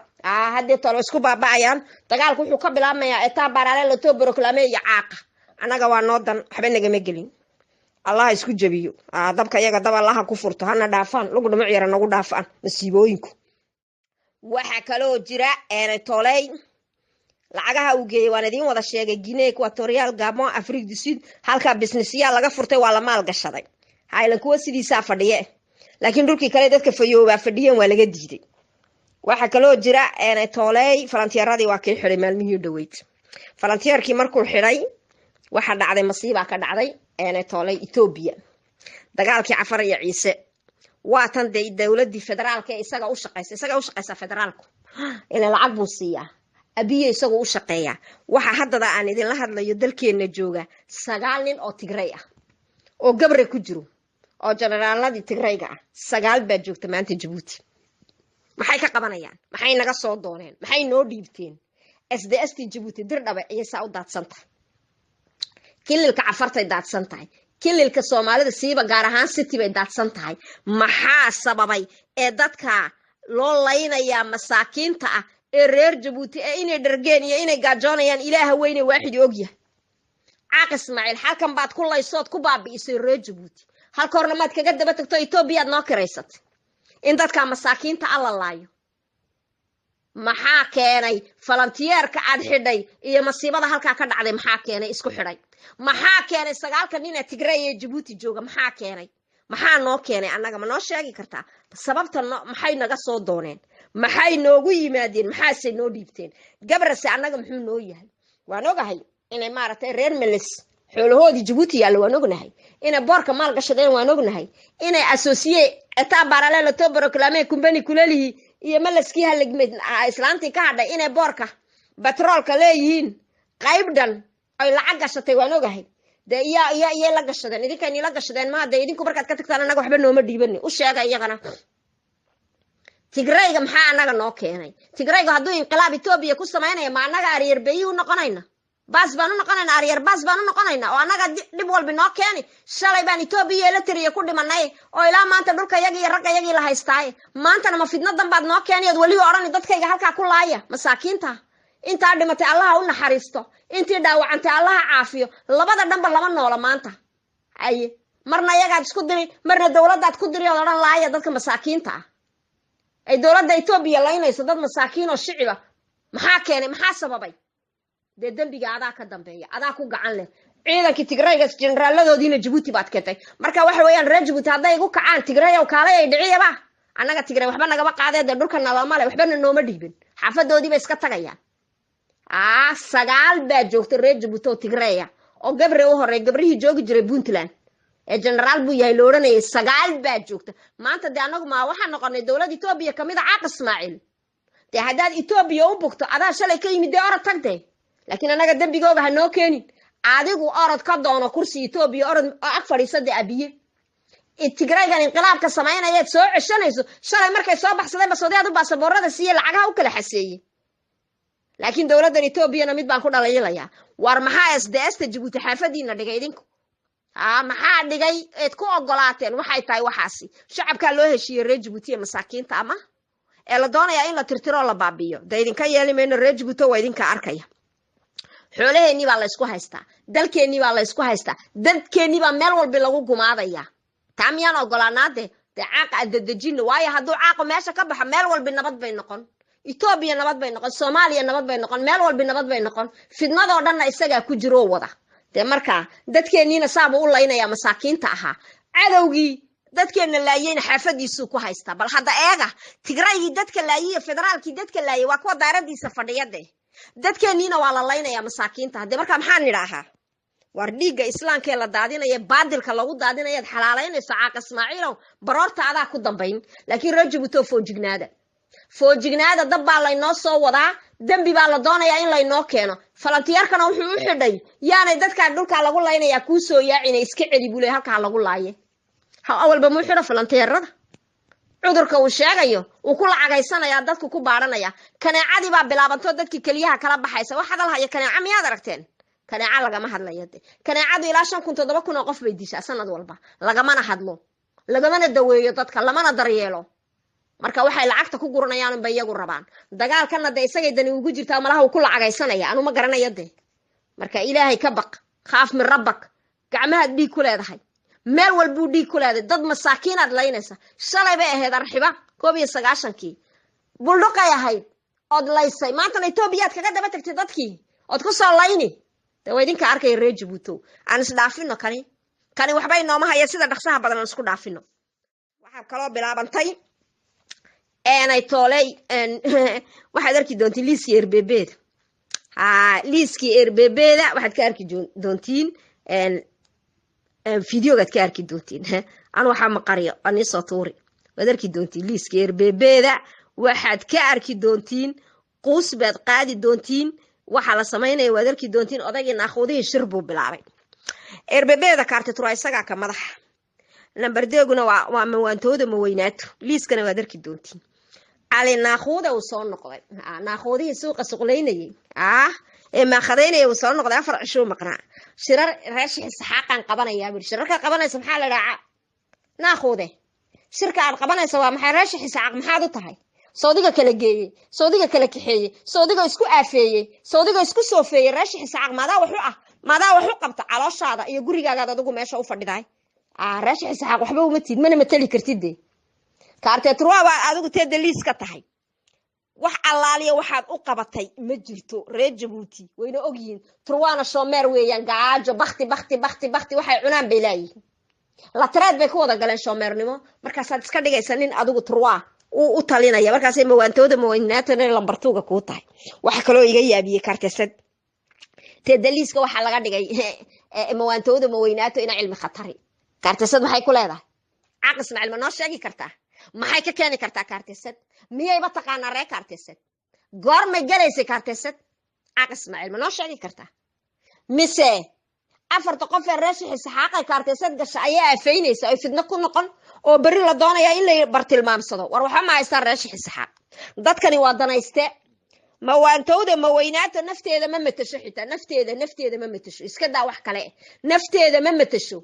haddii talo isku baaba'ayaan dagaalku wuxuu ka bilaabmayaa etaa baraaleel latoo boroklame iyo caaqa annaga waa noo dan waxba nagama gelin allaha isku jabiyo dabka iyaga dab allaha ku furto hana dhaafaan lagu dhumuc yara nagu dhaafaan masiibooyinku waxaa kaloo jira toley lacagaha uu geeyey waan idiin wada sheegay guinea equatorial gabon afrique du sud halkaa businessyaa laga furtay waa la maal gashaday haylan kuwa sidiisaa fadhiye laakiin dhulkii kale dadka fayoobaa fadhiyeen waa laga diiday waxaa kaloo jira toley falantiyaradii waa kii xidhay maalmihii dhaweyd falantiyeerkii markuu xidhay waxaa dhacday masiibaa ka dhacday toley etoobiya dagaalkii cafar iyo ciise waa tan de dowladii federaalka ee isaga u shaqeysa federaalku ila lacag buu siiyaa abiye isagoo u shaqeeya waxa haddada aan idinla hadlayo dalkeena jooga 9 nin oo tigray ah oo gabre ku jiro oo generaaladii tigrayga ah 9 baa joogta maanta Djibouti maxay ka qabanayaan maxay naga soo dooneen maxay noo dhiibteen SDS Djibouti dirdhabe iyo saa u daadsantahay kililka cafartay daadsantahay kililka Soomaalida siiba gaar ahaan city bay daadsantahay maxaa sababay ee dadka loo laynaya masaakiinta ah ee reer Djibouti ee inay dhargeen iyo inay gaajoonayaan ilaaha weyne waaxid og yahay caaq Ismaaciil halkan baad ku laysood ku baabi'isay reer Djibouti halka horna maad kaga daba tagto Itoobiya noo kireysatay in dadka masaakiinta alla laayo maxaa keenay falantiyeerka aad xidhay iyo masiibada halka ka dhacday maxaa keenay isku xidhay maxaa keenay 9 nin ee Tigray ee Djibouti jooga maxaa keenay maxaa noo keenay annaga ma noo sheegi kartaa sababta maxay naga soo dooneen maxay noogu yimaadeen maxaasay noo dhiibteen gabrase annaga muxuu noo yahay waan ogahay inay maaragtay reer meles xoolahoodii jabuuti yaallo waan ognahay inay boorka maal gashadeen waan ognahay inay associé etaa baralelo to proclame kumbani kulalihi iyo meleskii halagmeed islaantii ka hadhay inay boorka batroolka leeyihiin qayb dhan ay lacag gashatay waan ogahay de iya la gashadeen idinkan ila gashadeen ma de idinku markaad ka tagtaan anaga waxba nooma dhiibani u sheega iyagana tigrayga maxaa anaga noo keenay tigrayga hadduu inqilaab Ethiopia ku sameeynaya ma anaga aryar beeyi u noqonayna baas baan u noqonayna aryar baas baan u noqonayna oo anaga dib walba noo keeni shalay baan Ethiopia la tiriye ku dhimanay oo ilaa maanta dhulka yaga iyo ragga yaga la haystay maanta ma fidna dambaad noo keeniyad wali oran dadkayga halka ku laaya masaakiinta inta dhimatay Allah u naxariisto intii dhaawacantay Allah caafiyo labada dhanba lama noola maanta ay marna yagaad isku diri marna dawladdaad ku diri oo oran laaya dadka masaakiinta ay dawladda Ethiopia laynayso dad masaakiin oo shiciba maxaa keenay maxaa sababay de dambiga adaa ka dambeeya adaa ku gacan leh ciidankii Tigrayga generaladoodiina Djibouti baad keentay marka waxa weeyaan reer Djibouti haday igu kacaan Tigray oo kaalay ay dhiciyaba anaga Tigray waxba nagaba qaadeen dhulka nalama leh waxba nooma dhiibin xaafadoodii bay iska tagayaan sagaal baa joogtay reer Djibouti oo Tigraya oo gabre u horeey gabrihii joogi jiray Puntland ee general buu yahay la oranayay sagaal baa joogtay maanta de anagu ma waxa noqonay dawladda Ethiopia kamid ah Caaq Ismaaciil de hadaad Ethiopia u bugto adaa shalay ka yimid orod tagtay laakiin anaga dambigooga ha noo keenin adigu orod ka doono kursi Ethiopia orod ag fadhiisada abiye Tigraygan inqilaabka sameeyay soo ceshanayso shalay markay soo baxsadeen basoodiyadu baasaboorada siiyay lacagaha u kala xaseeyay laakiin dawladda Ethiopia mid baan ku dhalaylaya war maxaa SDS Djibouti xaafadiina dhigay idinku maxaa dhigay eed ku ogolaateen waxay tahay waxaasi shacabka loo heshiiyay reer Djibouti masaakiinta ama ee la doonaya in la tirtiro la baabiyo idinka yeelimayno reer Djibouti waa idinka arkaya xoolaheeni baa la isku haystaa dalkeeni baa la isku haystaa dadkeeni baa meel walba lagu gumaadaya taamiyaan ogolaanaade de Caaq dadajin waayo hadduu Caaq meesha ka baxo meel walba nabad bay noqon Ethiopia nabad bay noqon Soomaaliya nabad bay noqon meel walba nabad bay noqon fidnado dhanna isaga ku jiro wada de marka dadkeeniina saaba u laynaya masaakiinta aha cadawgii dadkeena laayeen xaafadiisu ku haysta bal hadda eega Tigraygi dadka laayay federaalki dadka laayay waa kuwa daaradiisa fadhiyade dadkeeniina waa la laynaya masaakiinta hadda marka maxaan nidaahaa war dhiiga islaamka la daadinaya baadilka lagu daadinaya xalaaleynayso Caaq Ismaaciil baroorta adaa ku dambayn laakiin reer Djibouti foojignaada dab baa laynoo soo wadaa dambi baa la doonayaa in laynoo keeno falantiyaarkana wuxuu u xidhay yaanay dadka dhulka lagu laynaya ku soo yaacina iska celi bulay halka lagu laaye awalba muu xidho falantiyaarada cudurka uu sheegayo uu ku lacagaysanaya dadku ku baaranaya kaneecadii baa bilaabanto dadkii kaliyaha kala baxaysa wax hadal haya kaneeca miyaad aragteen kaneeca lagama hadlayo kaneecadu ilaa 5,000 oo qof bay dishaa sanad walba lagamana hadlo lagamana daweeyo dadka lamana daryeelo marka waxay lacagta ku guranayaan bay iyagu rabaan dagaalkana de isagay dani ugu jirtaa malaha uu ku lacagaysanaya anu ma garanayo de marka ilaahay ka baq khaaf min rabbak gacmaha dhiig ku leedahay meel walbuu dhiig ku leedahay dad masaakiinaad laynaysa shalay bay ahayd arxiba 19 buldhuqay ahayd od laysay maanta Ethiopia kaga daba tagtay dadkii od ku soo layni de way idinka arkay reer Djibouti aan is dhaafino kani waxba inooma haya sida dhaqsaha badan aan isku dhaafino waxa kala bilaabantay ay toolay waxaad arki doontiin liiskii RBB liiskii RBB-da waxaad ka arki doontiin videogaad ka arki doontiin aan waxa maqariyo aan soo tuuri waad arki doontiin liiskii RBB-da waxaad ka arki doontiin quus baad qaadi doontiin waxa la sameeyay waad arki doontiin odagina akhudii shir buu bilaabay RBB-da kaarta tura isaga ka madax number deeguna waa mawaantooda ma weynaato liiskana waad arki doontiin علي ناخوذه وصون نقضي ناخوذه سوق سقليني ما خذيني وصون نقضي أفرع شو مقنع شرر راشح السحاق عن قبنا يا بير شركة قبنا سبحان الله راع ناخوذه شركة عن قبنا سوا محراشح السحاق محاضو تهاي صديقة كلا جي صديقة كلا كحية صديقة اسكو أفية صديقة اسكو سوفية راشح السحاق ماذا وحقبت على الشاطئ يقولي قاعد تقول ما شوف فرداي راشح السحاق وحبه ومتيد من متلي كرتيدي kaartee turwa baa adigu teeda liis ka tahay wax allaaliya waxaad u qabatay ma jirto reer Djibouti wayna ogyiin turwana Soomaar weeyaan gaajo bakti waxay cunaan bay leeyihiin la taraad bay ku wada galeen Soomaarnimo markaas aad iska dhigaysan nin adigu turwa u talinaya markaasay mawaantooda maweynaatana lambartuuga kuu tahay waxa kaloo iga yaabiyey kaartisad tee daliiska waxaa laga dhigay mawaantooda maweynaato ina cilmi khatari kaartisad maxay ku leedahay caaq ismaaciil ma noo sheegi kartaa maxay ka keeni kartaa kaartisad miyayba taqaanaa ree kaartisad goormay galaysay kaartisad caaq ismaaciil ma noo sheegi kartaa mise afarta qof ee reer shixi saxaaqay kaartisad gasha ayaa afaynaysa ay fidno ku noqon oo berri la doonaya in la bartilmaamsado war waxa ma haystaan reer shixi saxaaq dadkani waa danayste mawaantooda maweynaata nafteeda ma matasho xitaa nafteeda ma matasho iska daa wax kale nafteeda ma matasho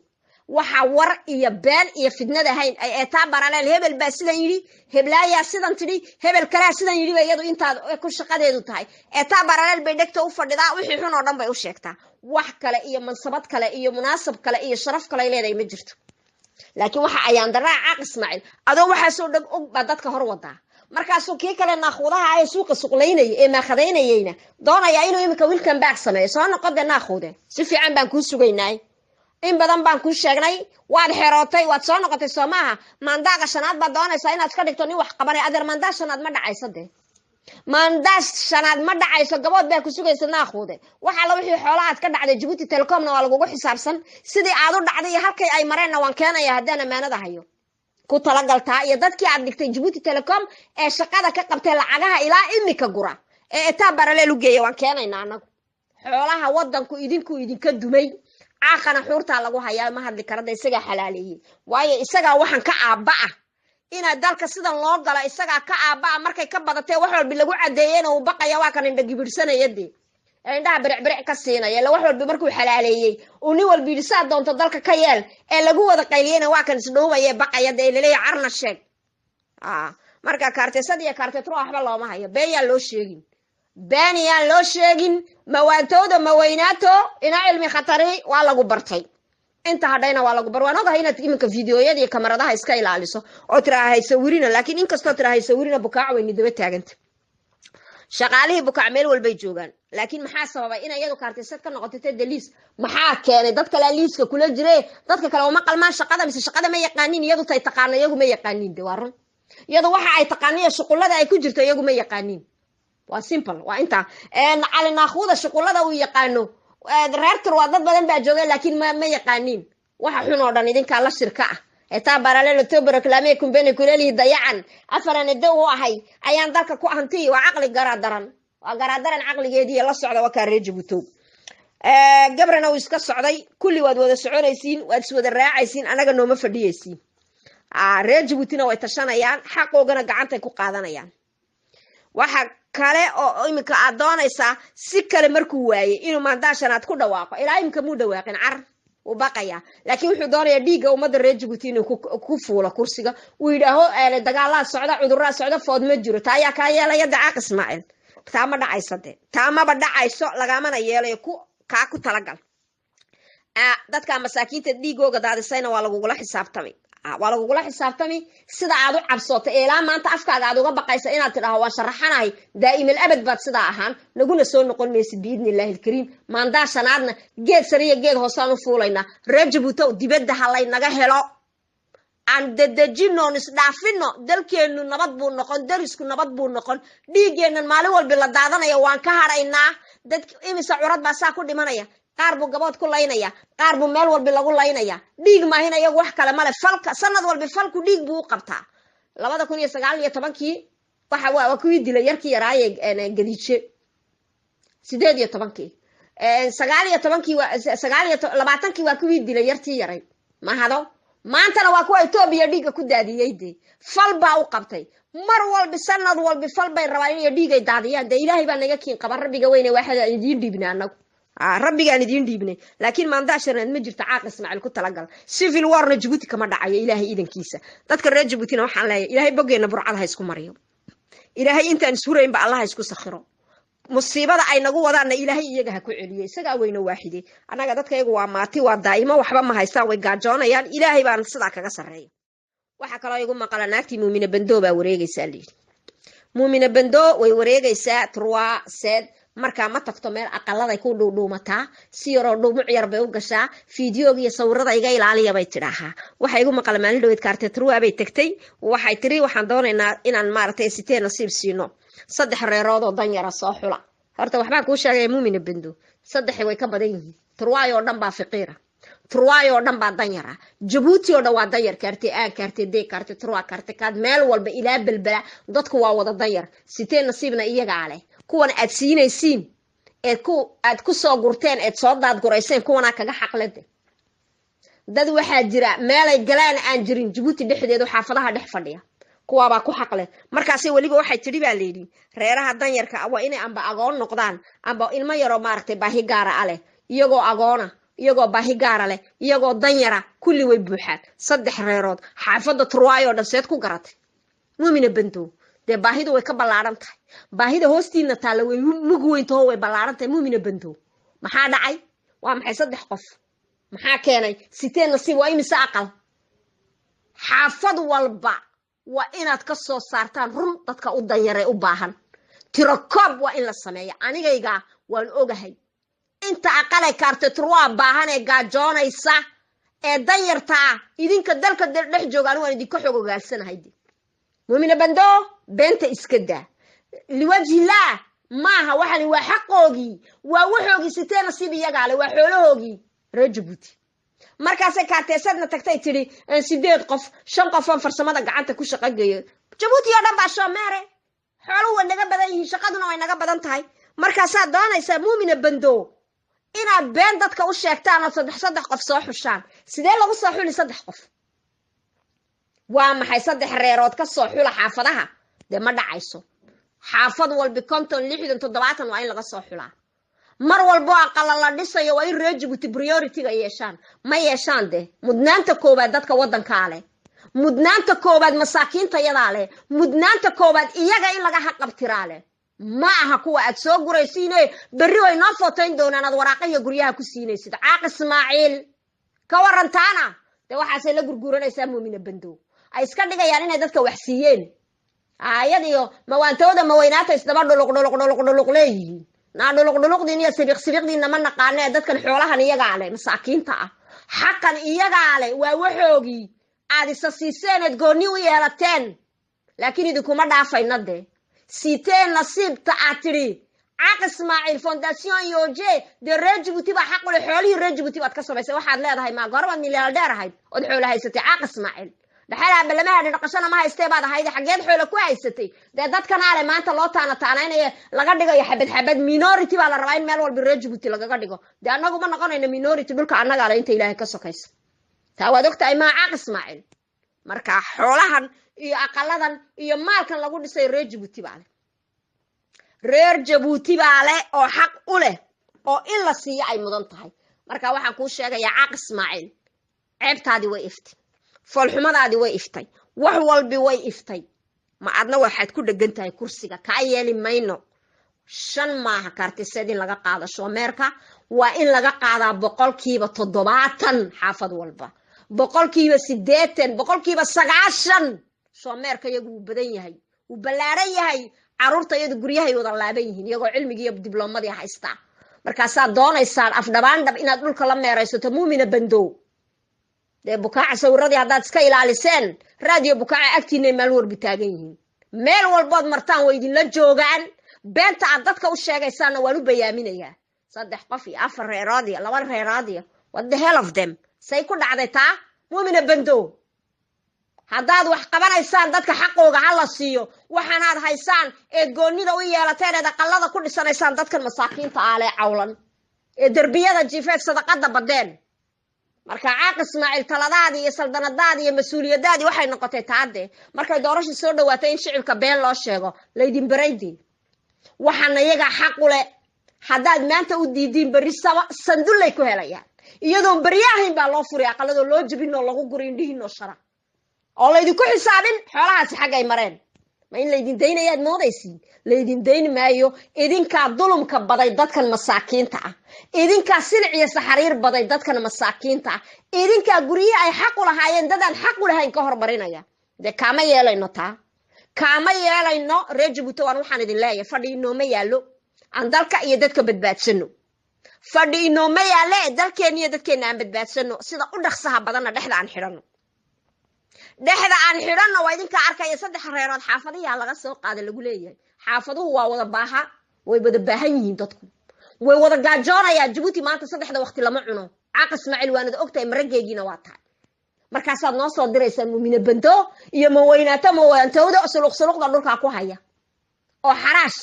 waxa war iyo been iyo fidnada hayn ay eetaa baraleel hebel baa sidan yidhi heblaayaa sidan tidhi hebel kalea sidan yidhi ba iyadu intaad ku shaqadeedu tahay eetaa baraleel bay dhegta u fadhidaa wixii xun oo dhan bay u sheegtaa wax kale iyo mansabad kale iyo munaasab kale iyo sharaf kale ay leedahay ma jirto laakiin waxa ayaan daraa caaq ismaaciil adoo waxaasoo dhab og baa dadka hor wadaa markaasuu kii kale naakuudaha ee suuqa suqlaynaya ee maakadaynayeyna doonaya inuu imika wilkan baag sameeyo soo noqode naakuude si fiican baan kuu sugaynay in badan baan kuu sheegnay waad xerootay waad soo noqotay soo maaha maandaaga shanaad baad doonaysaa inaad ka dhigto nin wax qabanay adeer maandaa shanaad ma dhacayso dee maandaa shanaad ma dhacayso gabood baa ku sugaysa naakuude waxa alla wixii xoolahaad ka dhacday Djibouti Telecomna waa lagugu xisaabsan sidii aad u dhacday iyo halkay ay mareenna waan keenaya haddaan amaanada hayo ku talagaltaa iyo dadkii aad dhigtay Djibouti Telecom ee shaqada ka qabtay lacagaha ilaa imika gura ee etaa baraleel u geeya waan keenaynaa anagu xoolaha wadanku idinka dumay caaqana xuurta lagu hayaa ma hadli karada isaga xalaaleeyay waayo isaga waxan ka aaba ah ina dalka sidan loo gala isaga ka aaba markay ka badatay wax walba lagu cadeeyeen oo baqaya waa kan indha gibirsanayade indhaha biric ka siinaya la wax walba markuu xalaaleeyay oo nin walba yidhi doonto dalka ka yeel ee lagu wada qayliyeen waa kan isdhoowaya baqaya leeyahay carna sheeg marka kaartisad iyo kaartetro waxba looma hayo beeyaa loo sheegin baaniyaan loo sheegin mawaantooda maweynaato ina cilmi khatari waa lagu bartay inta hadhayna waa lagu bar waan ogahay inaad iminka fiidiyoyada iyo kamaradaha iska ilaaliso oo tiraahay sawirina laakiin inkastoo tiraahay sawirina bukaac weyni daba taaganta shaqaalihii bukaac meel walbay joogaan laakiin maxaa sababay in iyadu kaartisad ka noqotay daliis maxaa keenay dadka la liiska kula jire dadka kale uma qalmaan shaqada mise shaqada ma yaqaanin iyadu tay taqaan iyagu ma yaqaanin de waran iyadu waxa ay taqaaniyo shuqulada ay ku jirto iyagu ma yaqaanin waa simple waa inta cali naaquuda shuqulada uu yaqaano reertir waa dad badan baa jooga laakiin ma yaqaanin waxa xun oo dhan idinka la shirka ah etaa baraleel tobar kalaamay kumbani kulali dayacan afaran daw ahay ayaan dalka ku hantii waa aqli garadaran waa garadaran aqligeedii la socda waa ka reejibuto gabrana uu iska socday kulli waad wada soconaysiin waad is wada raacaysiin anaga nooma fadhiyaysiin reejibutina way tashanayaan xaqoogana gacanta ku qaadanayaan waxa kale oo imika aad doonaysaa si kale markuu waayay inuu maandaashanaad ku dhawaaqo ilaa imika muu dhawaaqin car u baqaya laakiin wuxuu doonayaa dhiiga ummadda reer Djibouti inuu ku fuulo kursiga uu yidhaaho dagaalada socda cudurada socda food ma jiro taa ayaa kaa yeelaya Caaq Ismaaciil taa ma dhacayso de taa maba dhacayso lagamana yeelayo ku talagal dadka masaakiinta dhiigooga daadisayna waa lagugula xisaabtamay sida aad u cabsootay ilaa maanta afkaaga aad uga baqaysa inaad tidhaahdo waa sharaxanahay daa'imul abad baad sidaa ahaan naguna soo noqon maysid biidnillaahi alkariim maandaashanaadna geed sariya geed hoosaan u fuulaynaa reer Djibouti dibadda halay naga helo aan dadajino isdhaafino dalkeenu nabad buu noqon darisku nabad buu noqon dhiigeenan maalin walba la daadanayo waan ka haraynaa dad imisa curad baa saa ku dhimanaya qaar buu gabood ku laynaya qaar buu meel walba lagu laynaya dhiig ma ahin ayagu wax kale male falka sanad walba falku dhiig buu qabtaa 2019 waxa waa ku dilay yarkii yaraaye gadiiche 18 19 waa ku dilay yartii yaray ma hado maantana waa ku Itoobiya dhiiga ku daadiyay de fal baa u qabtay mar walba sanad walba fal bay rabaan in dhiigay daadiyaan de ilaahay baa naga kiin qaban rabbiga weyne waxa idin dhiibnaa anagu rabbigaan idin dhiibnay laakiin maandaashanaad ma jirto Caaq Ismaaciil ku talagal civil warna Djibouti kama dhacayo ilaahay idankiisa dadka reer Djiboutina waxaan leeyahay ilaahay bogeena burcada ha isku mariyo ilaahay intaan suurayn ba Allah ha isku sakhiro musiibada ay nagu wadaana ilaahay iyaga ha ku celiyo isaga weyna waaxide anaga dadkaygu waa maati waa daa'imo waxba ma haystaan way gaajoonayaan ilaahay baan sidaa kaga sareeyo waxa kale igu maqala naagtii muumina bando baa wareegaysaa leeyahay muumina bando way wareegaysaa 3 7 markaa ma tagto meel aqaladay ku dhuudhuumataa si yaroo dhuumuc yar bay u gashaa fiidiyooga iyo sawirada iga ilaaliya bay tidhaahaa waxay igu maqla maalin dhaweyd kaartee turwaa bay tagtay waxay tiri waxaan doonaynaa inaan maaragtay sitee nasiib siino 3 reerood oo danyara soo xula horta waxbaan kuu sheegaya muumina bando 3 way ka badan yihiin turwaay oo dhan baa faqiira turwaay oo dhan baa danyara jabuuti oo dhan waa danyar kaartee aan kaartee dee kaartee turwaa kaartee kaad meel walba ilaa belbela dadku waa wada danyar sitee nasiibna iyagaa leh kuwan aad siinaysiin aad ku soo gurteen aad soo daadgurayseen kuwanaa kaga xaqlade dad waxaa jira meelay galaan aan jirin jabuuti dhexdeedu xaafadaha dhex fadhiya kuwaabaa ku xaqle markaasay weliba waxay tidhi baa layidhi reeraha danyarka waa inay amba agoon noqdaan amba ilmo yaroo maaragtay baahi gaara a leh iyagoo agoona iyagoo baahi gaara leh iyagoo danyara kulli way buuxaan 3 reerood xaafadda turwaayoo dhan seed ku garatay muumina bando dee baahidu way ka ballaaran tahay baahida hoostiina taalla way mug weyntaho way ballaaran tahay muumina bando maxaa dhacay waa maxay 3 qof maxaa keenay sitee nasiib waa imise aqal xaafad walba waa inaad ka soo saartaan run dadka u danyaree u baahan tirakoob waa in la sameeya anigayga waan ogahay inta aqalay kaartee turwaa baahan ee gaajoonaysa ee danyartaa idinka dalka dhex joogaan waan idinka xog ogaalsanahay muumina bando beenta iska daa liwajillah maaha waxani waa xaqoogii waa waxoogii sitee nasiib iyagaa leh waa xoolahoogii reer jabuuti markaasay kaarteesadna tagtay tidhi 8 qof 5 qof oo farsamada gacanta ku shaqo geeyo jabuuti oo dhan baa shoomeere xooluhu way naga badan yihiin shaqaduna way naga badan tahay markaasaad doonaysaa muumina bando inaad been dadka u sheegtaan oo 3 qof soo xushaan sidee lagu soo xuli 3 qof waa maxay 3 reerood ka soo xula xaafadaha dee ma dhacayso xaafad walba 50 60 70 waa in laga soo xulaa mar walbo aqala la dhisayo waa in reer Jabuuti priority-ga yeeshaan ma yeeshaan de mudnaanta koobaad dadka wadanka leh mudnaanta koobaad masaakiinta yadaa leh mudnaanta koobaad iyaga in laga xaqabtiraa leh ma aha kuwa aad soo guraysiinay berri way noo footayn doonaan aad waraaqayo guryaha ku siinaysid caaq Ismaaciil ka warantaana de waxaasay la gurguranaysaa muumina bando ay iska dhigayaan inay dadka wax siiyeen ayadiyo mawaantooda maweynaata isdaba dhuluq leeyihiin naa dhuluqdiin iyo sibiqdiinna ma naqaanee dadkan xoolahan iyagaa leh masaakiinta ah xaqan iyagaa leh waa waxoogii aad isa siiseeneed goonni u yeelateen laakiin idinkuma dhaafayna dee sitee nasiibta aad tidhi caaq Ismaaciil fondation yoje dee reer Jabuuti baa xaq u leh xoolihii reer Jabuuti baad ka samaysay waxaad leedahay maa goormaad milyaardeer ahayd ood xoolo haysatay caaq Ismaaciil dhaxalaa balamaha dhaqashana ma haystee baad ahayd xageed xoolo ku haysatay dee dadkan aale maanta loo taanaynaya laga dhigayo xabad minority baa la rabaa in meel walba reer Jabuuti lagaga dhigo dee annagu ma noqonayno minority dhulka annaga ale inta ilaahay ka sokaysa taa waad ogtahay maa caaq Ismaaciil marka xoolahan iyo aqaladan iyo maalkan lagu dhisay reer Jabuuti baa leh reer Jabuuti baa leh oo xaq u leh oo in la siiyo ay mudan tahay marka waxaan kuu sheegayaa caaq Ismaaciil ceebtaadii way iftay foolxumadaadii way iftay wax walbi way iftay ma adna waxaad ku dhagan tahay kursiga kaa yeeli mayno 5 maaha kaartiseed in laga qaado shoomeerka waa in laga qaadaa 70% xaafad walba 80% 90% shoomeerka iyagu uu badan yahay uu ballaaran yahay caruurta iyadu guryahay wada laaban yihiin iyagoo cilmiga iyo dibloomada haysta markaasaad doonaysaan afdhabaandhab inaad dhulka la meeraysato muumina bando dee bukaaca sawiradii haddaad iska ilaaliseen raadiyo bukaaca agtiinay meel warbi taagan yihiin meel walbood martaan way idinla joogaan beenta aad dadka u sheegaysaanna waan u bayaaminayaa 3 qof iyo 4 reerood iyo 2 reerood iyo what the hell of them say ku dhacday taa muumina bando haddaad wax qabanaysaan dadka xaqooga ha la siiyo waxaanaad haysaan ee goonnida u yeelateen ee aqalada ku dhisanaysaan dadkan masaakiinta ah lee cawlan ee derbiyada jiifeed sadaqada badeen marka caaq Ismaaciil taladaadii iyo saldanadaadii iyo mas'uuliyadaadii waxay noqotay taade markay doorasho soo dhawaatay in shicibka been loo sheego leedin bareydin waxaana iyaga xaq u leh haddaad maanta u diidin bari sandullay ku helayaan iyadoo bariyaahin baa loo furay aqalada loo jabin oo lagu gurin dhihin shara oo la idinku xisaabin xoolahaasi xagay mareen ma in la idin daynayaad moodaysiin la idin dayn maayo idinka dulumka baday dadkan masaakiinta ah idinka silic iyo saxariir baday dadkan masaakiinta ah idinka guriye ay xaq u lahaayeen dadaan xaq u lahayn ka hormarinaya de kaama yeelayno taa kaama yeelayno reer Jabuuti waan waxaan idin leeyahay fadhi inooma yaalo aan dalka iyo dadka badbaadsano fadhi inooma yaale dalkeena iyo dadkeena aan badbaadsano sida u dhaqsaha badanna dhexda aan xidhanno waa idinka arkaya 3 reerood xaafadaha laga soo qaada lagu leeyahay xaafaduhu waa wada baaha way wada baahan yihiin dadku way wada gaajoonayaan Djibouti maanta 3 waqti lama cuno caaq Ismaaciil waanad ogtay marageegina waa tahay markaasaad noo soo diraysan muumina bando iyo maweynaato maweentooda suluqda dhulka ku haya oo xaraash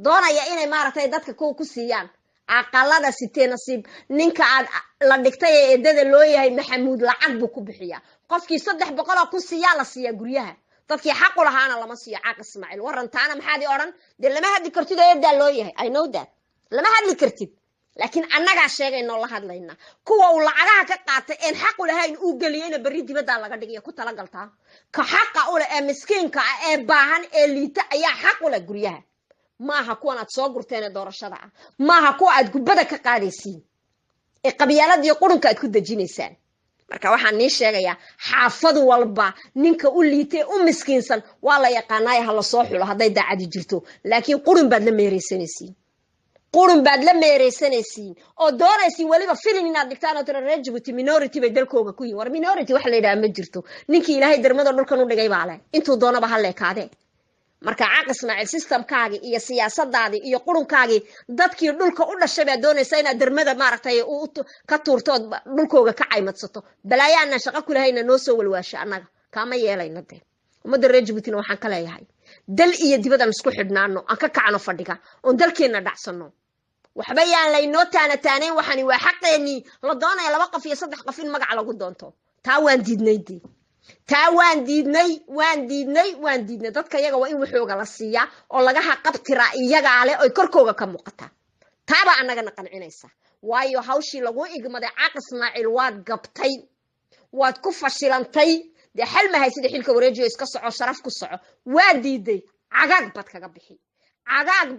doonaya inay maaragtay dadka ku siiyaan aqalada sitee nasiib ninka aad la dhigtay ee eedada loo yahay Maxamuud lacag buu ku bixiyaa qofkii 300 ku siiya la siiya guryaha dadkii xaq u lahaana lama siiyo caaq Ismaaciil warantaana maxaad oran de lama hadli kartid eedda loo yahay I know that lama hadli kartid laakiin annaga sheegayno la hadlayna kuwa uu lacagaha ka qaatay in xaq u lahayn uu galiyayna bari dibadda laga dhigayo ku tala galtaa ka xaq u leh miskiinka ee baahan ee liita ayaa xaq u leh guryaha maaha kuwan aad soo gurteen doorashada maaha kuwa aad gubada ka qaadaysiin ee qabyaalada iyo qurunka aad ku dajinaysaan marka waxaan nii sheegayaa xaafadu walba ninka u liitay u miskiinsan waa la yaqaanay ha la soo xulo haday daacadi jirto laakiin qurun baad la meereysanaysiin oo doonaysiin waliba filin inaad dhigtaan oo tira reer Djibouti minority bay dalkooga ku yihiin war minority wax la yiraahdo ma jirto ninkii ilaahay darmada dhulkan u dhigay baa leh intuu doonaba ha leekaade marka caaq Ismaaciil systemkaaga iyo siyaasadaada iyo qurunkaagi dadkii dhulka u dhashay baa doonaysa inaad darmada maaragtay ka tuurtood dhulkooga ka caymadsato balaayaana shaqo ku lahayna noo soo walwaasho annaga kama yeelayna de umada reer Djibouti waxaan ka leeyahay dal iyo dibadda isku xidhnaano aan ka kacno fadhiga oo dalkeena dhacsano waxba yaan laynoo taaneen waxani waa xaqeeni la doonaya 2 qof iyo 3 qof in magac lagu doonto taa waan diidnay dadka iyaga waa in waxooga la siiya oo laga qabtira iyaga ale oo korkooga ka muuqata taaba annagana qancinaysa waayo hawshii lagu igmaday caaq Ismaaciil waad gabtay waad ku fashilantay de xal ma haysid xilka wareejiyo iska soco sharaf ku soco waa diiday cagaag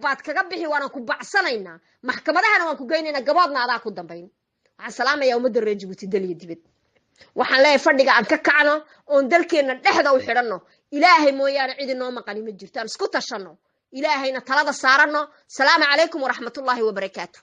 baad kaga bixi waana ku bacsanayna maxkamadahana waan ku geynayna gaboodna adaa ku dambayn waxaan salaamayaa umada reer Djibouti daliya dibad waxaan leeyahay fadhiga aan ka kacno oo dalkeena dhexda u xidhanno ilaahay mooyaane cid inoo maqani ma jirtaan isku tashano ilaahayna talada saarano salaamu calaykum wa rahmatullaahi wa barakaatuh